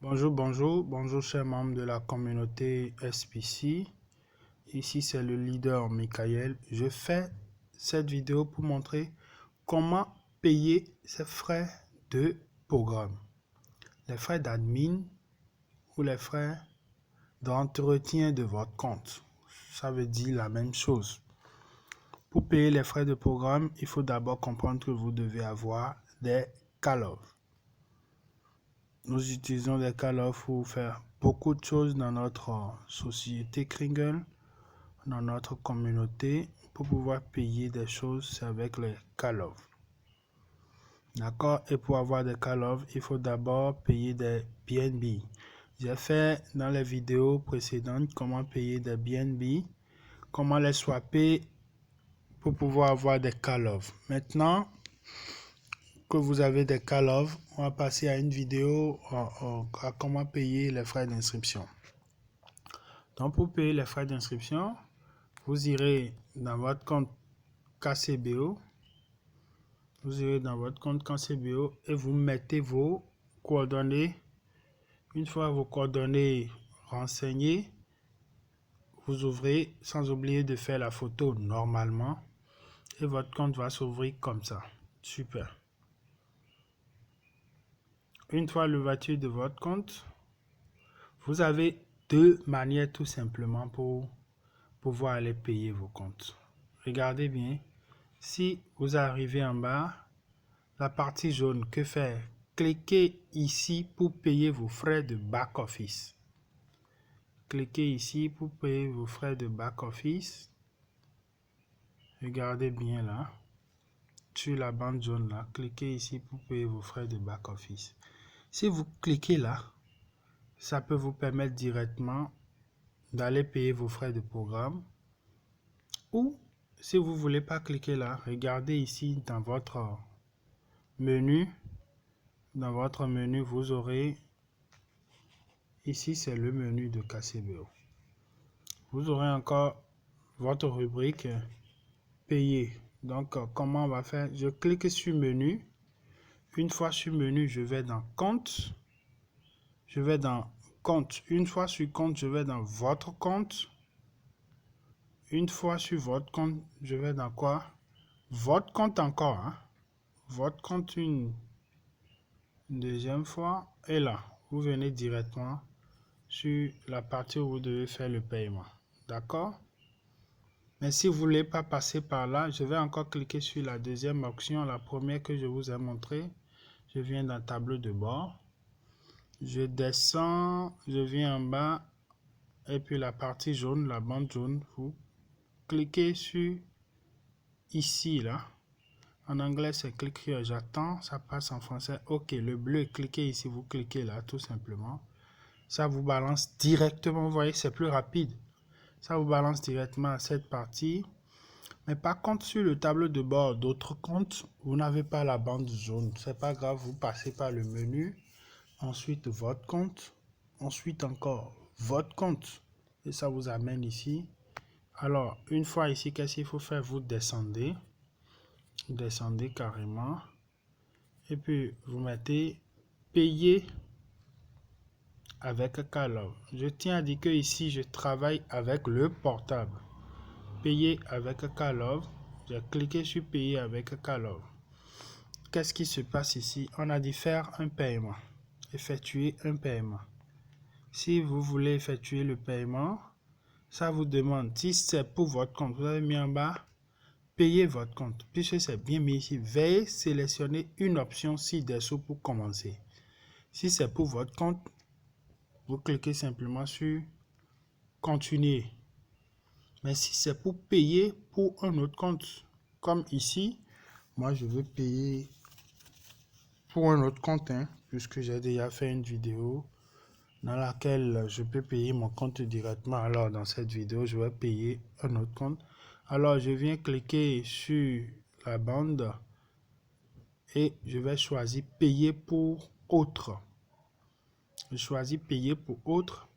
Bonjour chers membres de la communauté SPC. Ici c'est le leader Michael. Je fais cette vidéo pour montrer comment payer ses frais de programme. Les frais d'admin ou les frais d'entretien de votre compte. Ça veut dire la même chose. Pour payer les frais de programme, il faut d'abord comprendre que vous devez avoir des call-offs. Nous utilisons des call-offs pour faire beaucoup de choses dans notre société Kringle, dans notre communauté. Pour pouvoir payer des choses, c'est avec les call-offs. D'accord? Et pour avoir des call-offs, il faut d'abord payer des BNB. J'ai fait dans les vidéos précédentes comment payer des BNB, comment les swapper pour pouvoir avoir des call-offs. Maintenant que vous avez des call-offs, on va passer à une vidéo à comment payer les frais d'inscription. Donc pour payer les frais d'inscription, vous irez dans votre compte KCBO. Vous irez dans votre compte KCBO et vous mettez vos coordonnées. Une fois vos coordonnées renseignées, vous ouvrez sans oublier de faire la photo normalement et votre compte va s'ouvrir comme ça. Super. Une fois l'ouverture de votre compte, vous avez deux manières tout simplement pour pouvoir aller payer vos comptes. Regardez bien. Si vous arrivez en bas, la partie jaune, que faire? Cliquez ici pour payer vos frais de back-office. Cliquez ici pour payer vos frais de back-office. Regardez bien là. Sur la bande jaune là, cliquez ici pour payer vos frais de back-office. Si vous cliquez là, ça peut vous permettre directement d'aller payer vos frais de programme. Ou si vous ne voulez pas cliquer là, regardez ici dans votre menu. Dans votre menu, vous aurez ici, c'est le menu de KCBO. Vous aurez encore votre rubrique payer. Donc, comment on va faire? Je clique sur menu. Une fois sur menu, je vais dans compte. Je vais dans compte. Une fois sur compte, je vais dans votre compte. Une fois sur votre compte, je vais dans quoi? Votre compte encore. Hein? Votre compte une deuxième fois. Et là, vous venez directement sur la partie où vous devez faire le paiement. D'accord? Mais si vous ne voulez pas passer par là, je vais encore cliquer sur la deuxième option, la première que je vous ai montrée. Je viens dans le tableau de bord. Je descends, je viens en bas. Et puis la partie jaune, la bande jaune, vous cliquez sur ici, là. En anglais, c'est click here. J'attends, ça passe en français. OK, le bleu, cliquez ici, vous cliquez là, tout simplement. Ça vous balance directement, vous voyez, c'est plus rapide. Ça vous balance directement à cette partie. Mais par contre, sur le tableau de bord d'autres comptes, vous n'avez pas la bande jaune. C'est pas grave, vous passez par le menu. Ensuite, votre compte. Ensuite, encore votre compte. Et ça vous amène ici. Alors, une fois ici, qu'est-ce qu'il faut faire? Vous descendez. Vous descendez carrément. Et puis, vous mettez payer avec call-off. Je tiens à dire que ici, je travaille avec le portable. Payer avec call-off. J'ai cliqué sur payer avec call-off. Qu'est-ce qui se passe ici? On a dit faire un paiement. Effectuer un paiement. Si vous voulez effectuer le paiement, ça vous demande, si c'est pour votre compte, vous avez mis en bas, payer votre compte. Puisque c'est bien mis ici, veuillez sélectionner une option ci-dessous pour commencer. Si c'est pour votre compte, vous cliquez simplement sur continuer. Mais si c'est pour payer pour un autre compte, comme ici, moi je veux payer pour un autre compte, hein, puisque j'ai déjà fait une vidéo dans laquelle je peux payer mon compte directement. Alors dans cette vidéo, je vais payer un autre compte. Alors je viens cliquer sur la bande et je vais choisir payer pour autre. Je choisis payer pour autre.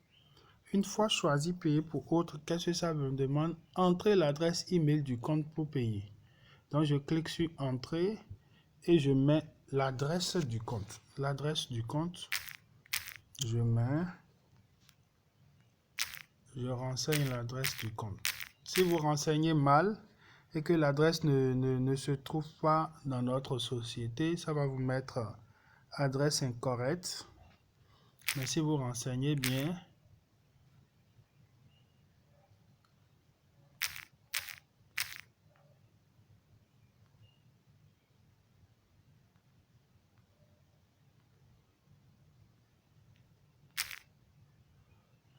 Une fois choisi payer pour autre, qu'est-ce que ça me demande? Entrer l'adresse email du compte pour payer. Donc je clique sur entrée et je mets l'adresse du compte. L'adresse du compte. je mets, je renseigne l'adresse du compte. Si vous renseignez mal et que l'adresse ne se trouve pas dans notre société, ça va vous mettre adresse incorrecte. Mais si vous renseignez bien,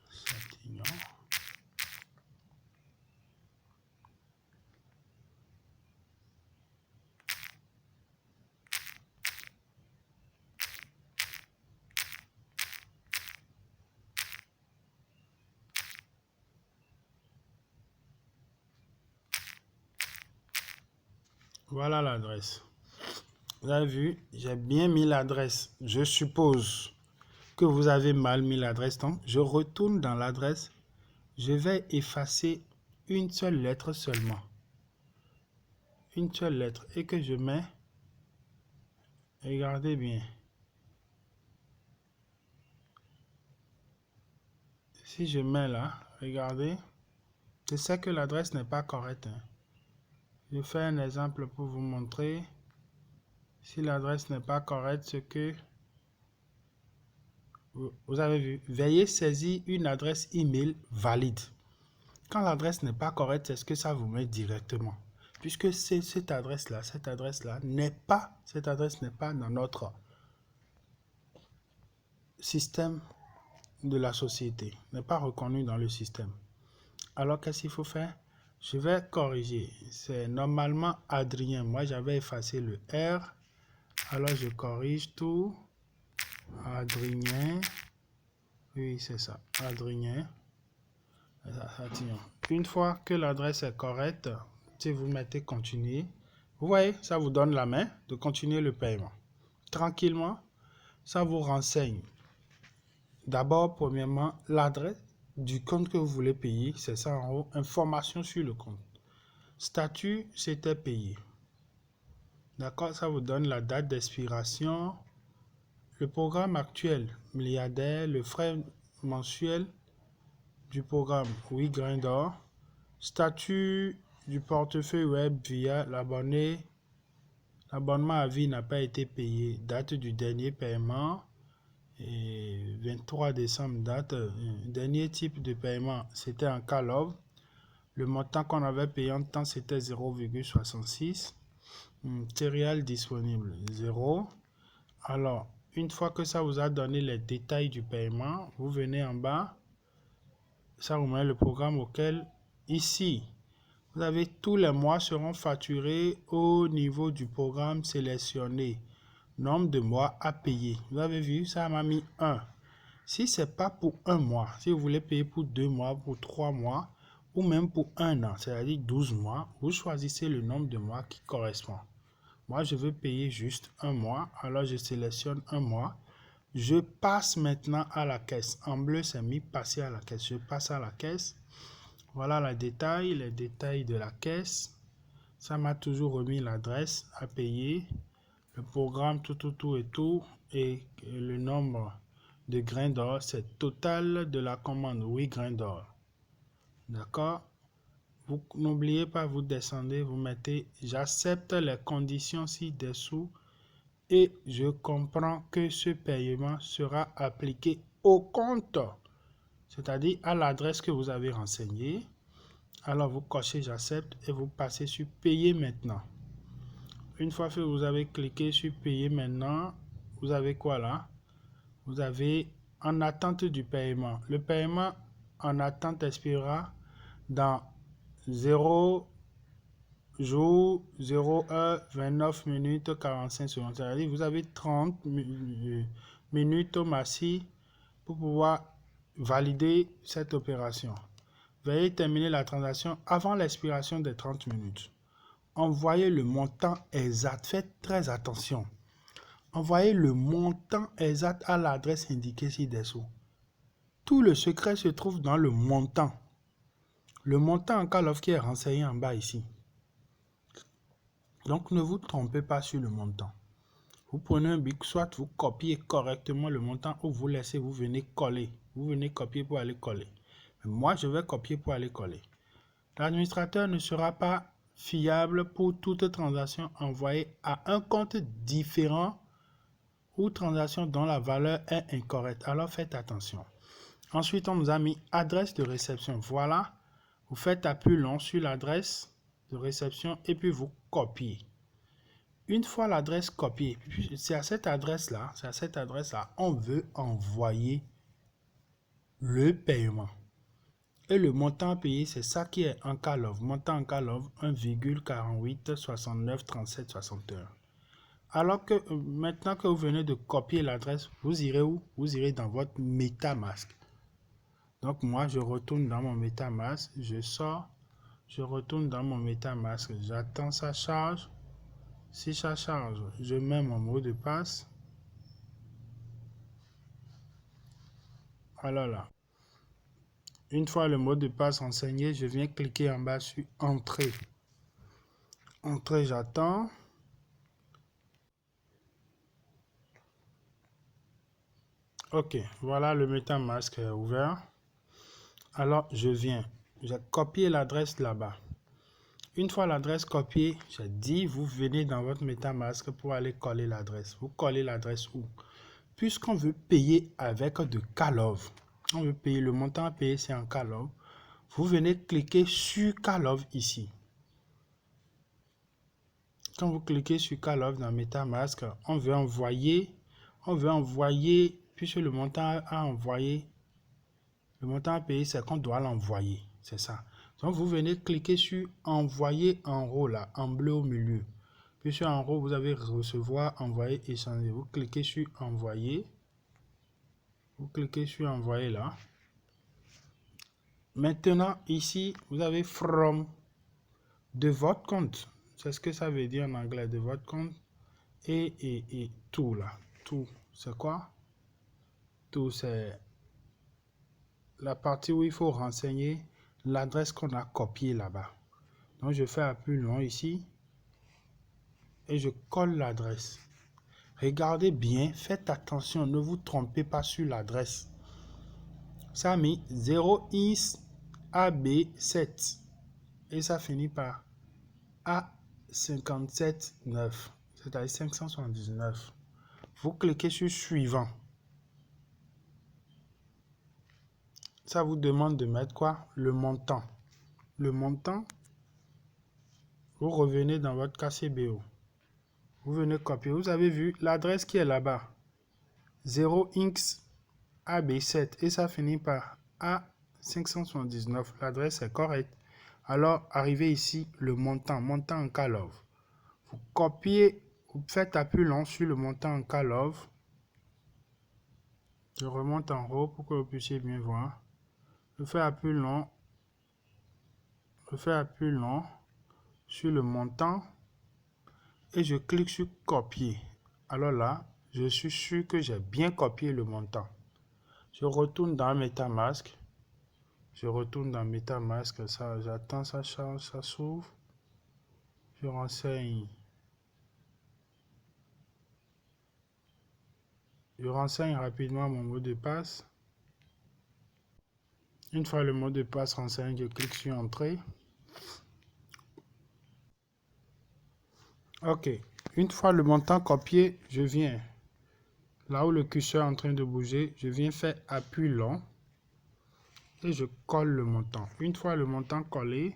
Châtillon. Voilà l'adresse. Vous avez vu, j'ai bien mis l'adresse. Je suppose que vous avez mal mis l'adresse. Donc, je retourne dans l'adresse. Je vais effacer une seule lettre seulement. Une seule lettre. Et que je mets. Regardez bien. Si je mets là, regardez. Je sais que l'adresse n'est pas correcte. Je fais un exemple pour vous montrer. Si l'adresse n'est pas correcte, ce que vous avez vu. Veuillez saisir une adresse email valide. Quand l'adresse n'est pas correcte, c'est ce que ça vous met directement. Puisque c'est cette adresse-là n'est pas, cette adresse n'est pas dans notre système de la société, n'est pas reconnue dans le système. Alors, qu'est-ce qu'il faut faire? Je vais corriger. C'est normalement Adrien. Moi, j'avais effacé le R. Alors, je corrige tout. Adrien. Oui, c'est ça. Adrien. Une fois que l'adresse est correcte, si vous mettez continuer, vous voyez, ça vous donne la main de continuer le paiement. Tranquillement, ça vous renseigne. D'abord, premièrement, l'adresse du compte que vous voulez payer, c'est ça en haut, information sur le compte. Statut, c'était payé. D'accord, ça vous donne la date d'expiration, le programme actuel, milliardaire, le frais mensuel du programme, oui, grain d'or. Statut du portefeuille web via l'abonné. L'abonnement à vie n'a pas été payé. Date du dernier paiement. Et 23 décembre, date. Dernier type de paiement, c'était en call-off. Le montant qu'on avait payé en temps, c'était 0,66. Céréales disponible, 0. Alors, une fois que ça vous a donné les détails du paiement, vous venez en bas. Ça vous met le programme auquel, ici, vous avez tous les mois seront facturés au niveau du programme sélectionné. Nombre de mois à payer. Vous avez vu, ça m'a mis 1. Si ce n'est pas pour un mois, si vous voulez payer pour 2 mois, pour 3 mois, ou même pour 1 an, c'est-à-dire 12 mois, vous choisissez le nombre de mois qui correspond. Moi, je veux payer juste 1 mois, alors je sélectionne 1 mois. Je passe maintenant à la caisse. En bleu, c'est mis passer à la caisse. Je passe à la caisse. Voilà les détails de la caisse. Ça m'a toujours remis l'adresse à payer, le programme, tout et tout, et le nombre de grains d'or, c'est total de la commande, oui, grains d'or. D'accord? Vous n'oubliez pas, vous descendez, vous mettez j'accepte les conditions ci-dessous et je comprends que ce paiement sera appliqué au compte, c'est-à-dire à l'adresse que vous avez renseignée. Alors vous cochez j'accepte et vous passez sur payer maintenant. Une fois que vous avez cliqué sur payer maintenant, vous avez quoi là? Vous avez en attente du paiement. Le paiement en attente expirera dans 0 jours, 0 heure, 29 minutes, 45 secondes. C'est-à-dire vous avez 30 minutes au maxi pour pouvoir valider cette opération. Veuillez terminer la transaction avant l'expiration des 30 minutes. Envoyez le montant exact. Faites très attention. Envoyez le montant exact à l'adresse indiquée ci-dessous. Tout le secret se trouve dans le montant. Le montant en call-off qui est renseigné en bas ici. Donc ne vous trompez pas sur le montant. Vous prenez un bic, soit vous copiez correctement le montant ou vous laissez, vous venez coller. Vous venez copier pour aller coller. Moi, je vais copier pour aller coller. L'administrateur ne sera pas fiable pour toute transaction envoyée à un compte différent ou transaction dont la valeur est incorrecte. Alors faites attention. Ensuite, on nous a mis adresse de réception. Voilà, vous faites appui long sur l'adresse de réception et puis vous copiez. Une fois l'adresse copiée, c'est à cette adresse-là, on veut envoyer le paiement. Et le montant payé, c'est ça qui est en call-off. Montant en call-off, 1,48 69 37 61. Alors que maintenant que vous venez de copier l'adresse, vous irez où? Vous irez dans votre MetaMask. Donc moi, je retourne dans mon MetaMask, je sors, je retourne dans mon MetaMask, j'attends ça charge. Si ça charge, je mets mon mot de passe. Alors là, une fois le mot de passe renseigné, je viens cliquer en bas sur Entrée. Entrée, j'attends. Ok, voilà le MetaMask est ouvert. Alors, j'ai copié l'adresse là-bas. Une fois l'adresse copiée, j'ai dit, vous venez dans votre MetaMask pour aller coller l'adresse. Vous collez l'adresse où? Puisqu'on veut payer avec de call-off, on veut payer le montant à payer, c'est en call-off. Vous venez cliquer sur call-off ici. Quand vous cliquez sur call-off dans MetaMask, on veut envoyer, puisque le montant à envoyer, le montant à payer, c'est qu'on doit l'envoyer. C'est ça. Donc, vous venez cliquer sur envoyer en haut, là, en bleu au milieu. Puis sur en haut, vous avez recevoir, envoyer, échanger. Vous cliquez sur envoyer. Vous cliquez sur envoyer là. Maintenant, ici, vous avez from de votre compte. C'est ce que ça veut dire en anglais, de votre compte. Et tout là. Tout, c'est quoi? Tout, c'est la partie où il faut renseigner l'adresse qu'on a copiée là-bas. Donc, je fais appui long ici. Et je colle l'adresse. Regardez bien, faites attention, ne vous trompez pas sur l'adresse. Ça a mis 0x AB7 et ça finit par A579, c'est-à-dire 579. Vous cliquez sur suivant. Ça vous demande de mettre quoi? Le montant. Le montant, vous revenez dans votre KCBO. Vous venez copier. Vous avez vu l'adresse qui est là-bas. 0x AB7 et ça finit par A579. L'adresse est correcte. Alors, arrivez ici, le montant en call-off. Vous copiez, vous faites appui long sur le montant en call-off. Je remonte en haut pour que vous puissiez bien voir. Je fais appui long. Je fais appui long sur le montant et je clique sur copier. Alors là, je suis sûr que j'ai bien copié le montant. Je retourne dans MetaMask. Ça, j'attends, ça charge, ça s'ouvre. Je renseigne rapidement mon mot de passe. Une fois le mot de passe renseigné, je clique sur Entrée. Ok. Une fois le montant copié, je viens là où le curseur est en train de bouger. Je viens faire appui long et je colle le montant. Une fois le montant collé,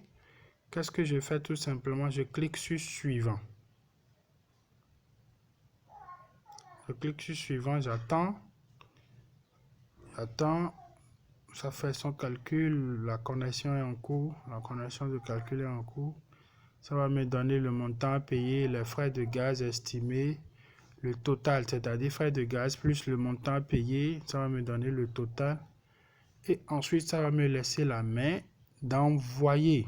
qu'est-ce que je fais? Tout simplement, je clique sur Suivant. Je clique sur Suivant, j'attends. Ça fait son calcul, la connexion est en cours, la connexion de calcul est en cours. Ça va me donner le montant à payer, les frais de gaz estimés, le total, c'est-à-dire frais de gaz plus le montant à payer, ça va me donner le total. Et ensuite, ça va me laisser la main d'envoyer.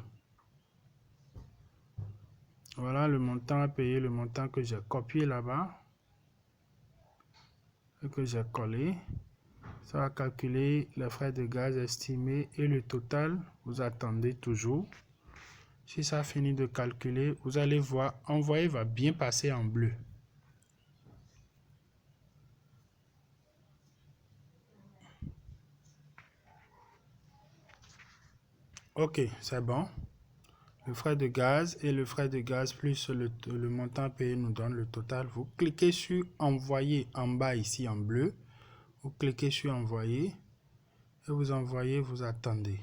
Voilà le montant à payer, le montant que j'ai copié là-bas et que j'ai collé. Ça va calculer les frais de gaz estimés et le total. Vous attendez toujours. Si ça finit de calculer, vous allez voir, envoyer va bien passer en bleu. Ok, c'est bon. Le frais de gaz et le frais de gaz plus le montant payé nous donne le total. Vous cliquez sur envoyer en bas ici en bleu. Vous cliquez sur envoyer et vous envoyez, vous attendez.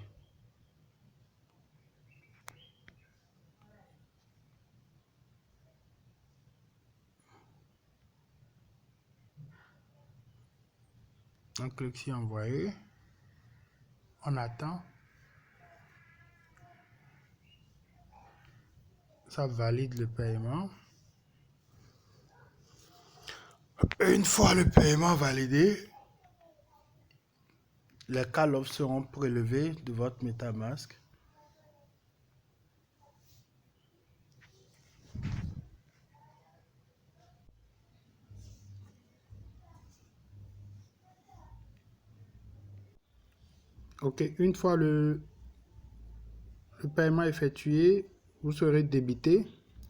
On clique sur envoyer. On attend. Ça valide le paiement. Une fois le paiement validé, les call-offs seront prélevés de votre MetaMask. Ok, une fois le paiement effectué, vous serez débité.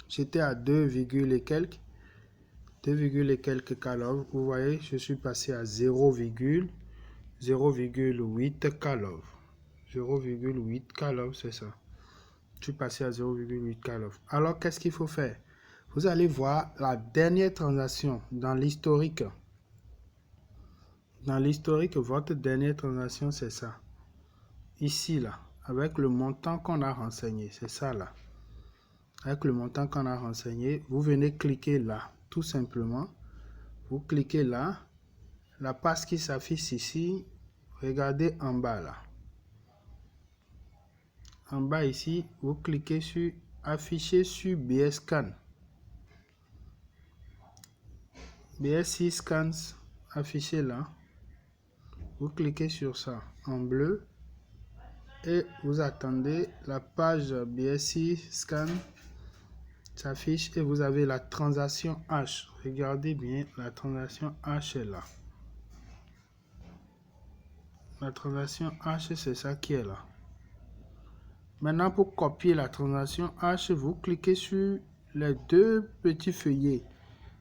J'étais à 2, et quelques. 2, et quelques call-offs. Vous voyez, je suis passé à 0,8 call-offs. 0,8 call-offs, c'est ça. Je suis passé à 0,8 call-offs. Alors, qu'est-ce qu'il faut faire? Vous allez voir la dernière transaction dans l'historique. Dans l'historique, votre dernière transaction, c'est ça. Ici, là, avec le montant qu'on a renseigné. C'est ça, là. Avec le montant qu'on a renseigné, vous venez cliquer là, tout simplement. Vous cliquez là. La page qui s'affiche ici, regardez en bas, là. En bas ici, vous cliquez sur afficher sur BScan. BSC Scans affiché là. Vous cliquez sur ça en bleu et vous attendez. La page BSC Scan s'affiche et vous avez la transaction H. Regardez bien, la transaction H est là. La transaction H, c'est ça qui est là. Maintenant, pour copier la transaction H, vous cliquez sur les deux petits feuillets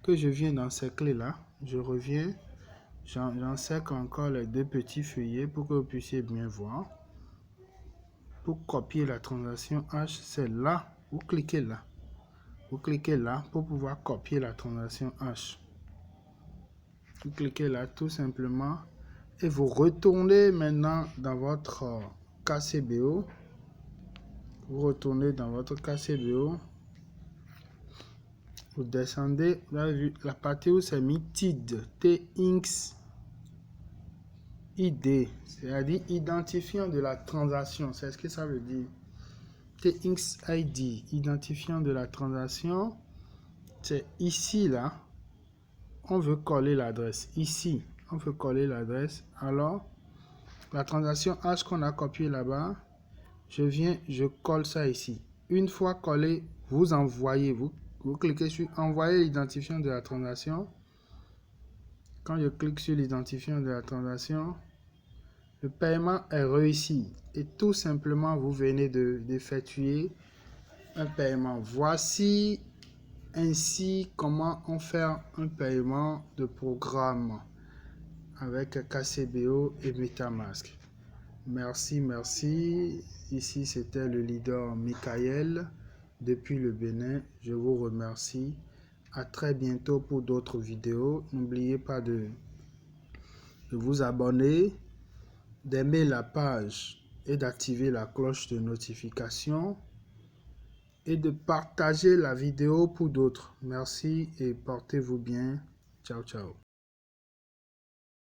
que je viens d'encercler là. Je reviens, j'encercle encore les deux petits feuillets pour que vous puissiez bien voir. Pour copier la transaction H, c'est là. Vous cliquez là. Vous cliquez là pour pouvoir copier la transaction H. Vous cliquez là tout simplement et vous retournez maintenant dans votre KCBO. Vous retournez dans votre KCBO. Vous descendez, vous avez vu la partie où c'est mis TID, TINX ID, c'est-à-dire identifiant de la transaction. C'est ce que ça veut dire. TINX ID, identifiant de la transaction. C'est ici là. On veut coller l'adresse. Ici, on veut coller l'adresse. Alors, la transaction H qu'on a copiée là-bas, je colle ça ici. Une fois collé, vous envoyez, vous cliquez sur envoyer l'identifiant de la transaction. Quand je clique sur l'identifiant de la transaction, le paiement est réussi. Et tout simplement, vous venez d'effectuer un paiement. Voici ainsi comment on fait un paiement de programme avec KCBO et MetaMask. Merci, merci. Ici, c'était le leader Michael depuis le Bénin. Je vous remercie. À très bientôt pour d'autres vidéos. N'oubliez pas de vous abonner, d'aimer la page et d'activer la cloche de notification et de partager la vidéo pour d'autres. Merci et portez-vous bien. Ciao, ciao.